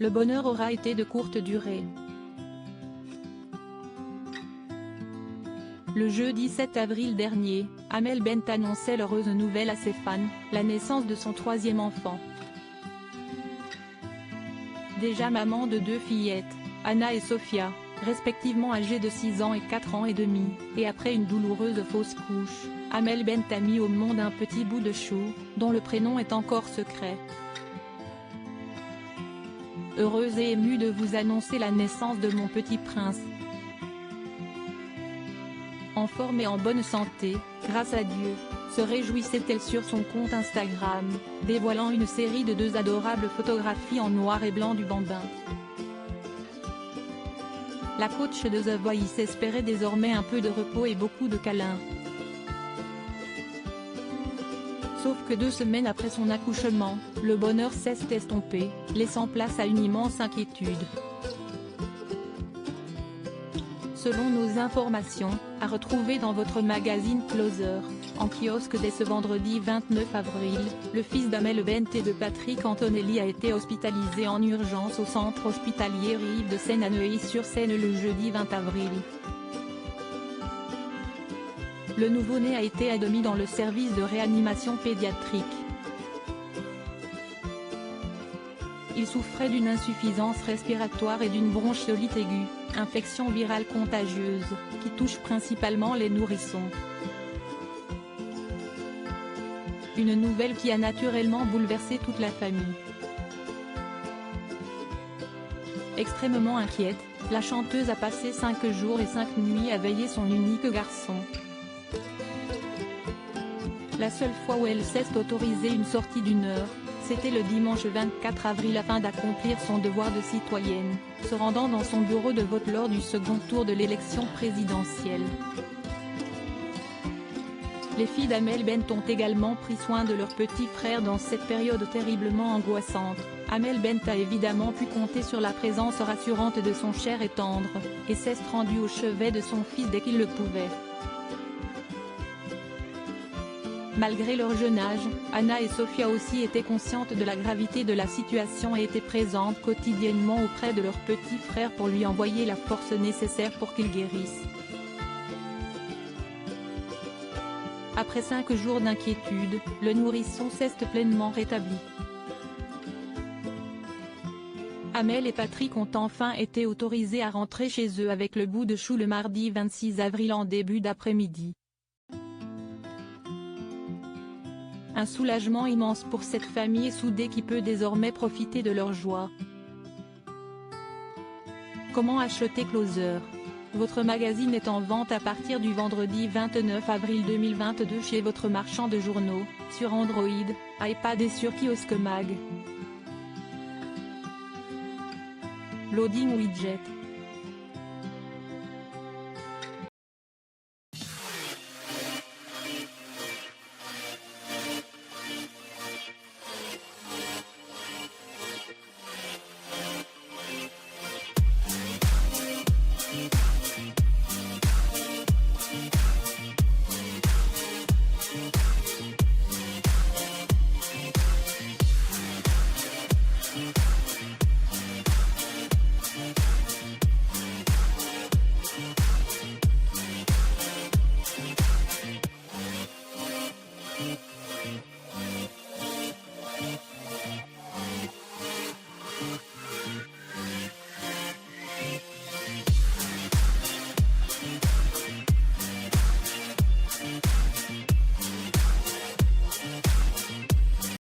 Le bonheur aura été de courte durée. Le jeudi 7 avril dernier, Amel Bent annonçait l'heureuse nouvelle à ses fans, la naissance de son troisième enfant. Déjà maman de deux fillettes, Anna et Sophia, respectivement âgées de 6 ans et 4 ans et demi, et après une douloureuse fausse couche, Amel Bent a mis au monde un petit bout de chou, dont le prénom est encore secret. Heureuse et émue de vous annoncer la naissance de mon petit prince. En forme et en bonne santé, grâce à Dieu, se réjouissait-elle sur son compte Instagram, dévoilant une série de 2 adorables photographies en noir et blanc du bambin. La coach de The Voice espérait désormais un peu de repos et beaucoup de câlins. Sauf que 2 semaines après son accouchement, le bonheur s'est estompé, laissant place à une immense inquiétude. Selon nos informations, à retrouver dans votre magazine Closer, en kiosque dès ce vendredi 29 avril, le fils d'Amel Bent et de Patrick Antonelli a été hospitalisé en urgence au centre hospitalier Rive de Seine à Neuilly-sur-Seine le jeudi 20 avril. Le nouveau-né a été admis dans le service de réanimation pédiatrique. Il souffrait d'une insuffisance respiratoire et d'une bronchiolite aiguë, infection virale contagieuse, qui touche principalement les nourrissons. Une nouvelle qui a naturellement bouleversé toute la famille. Extrêmement inquiète, la chanteuse a passé 5 jours et 5 nuits à veiller son unique garçon. La seule fois où elle s'est autorisée une sortie d'1 heure, c'était le dimanche 24 avril afin d'accomplir son devoir de citoyenne, se rendant dans son bureau de vote lors du second tour de l'élection présidentielle. Les filles d'Amel Bent ont également pris soin de leur petit frère dans cette période terriblement angoissante. Amel Bent a évidemment pu compter sur la présence rassurante de son cher et tendre, et s'est rendue au chevet de son fils dès qu'il le pouvait. Malgré leur jeune âge, Anna et Sophia aussi étaient conscientes de la gravité de la situation et étaient présentes quotidiennement auprès de leur petit frère pour lui envoyer la force nécessaire pour qu'il guérisse. Après 5 jours d'inquiétude, le nourrisson s'est pleinement rétabli. Amel et Patrick ont enfin été autorisés à rentrer chez eux avec le bout de chou le mardi 26 avril en début d'après-midi. Un soulagement immense pour cette famille soudée qui peut désormais profiter de leur joie. Comment acheter Closer? Votre magazine est en vente à partir du vendredi 29 avril 2022 chez votre marchand de journaux, sur Android, iPad et sur Kiosque Mag. Loading widget.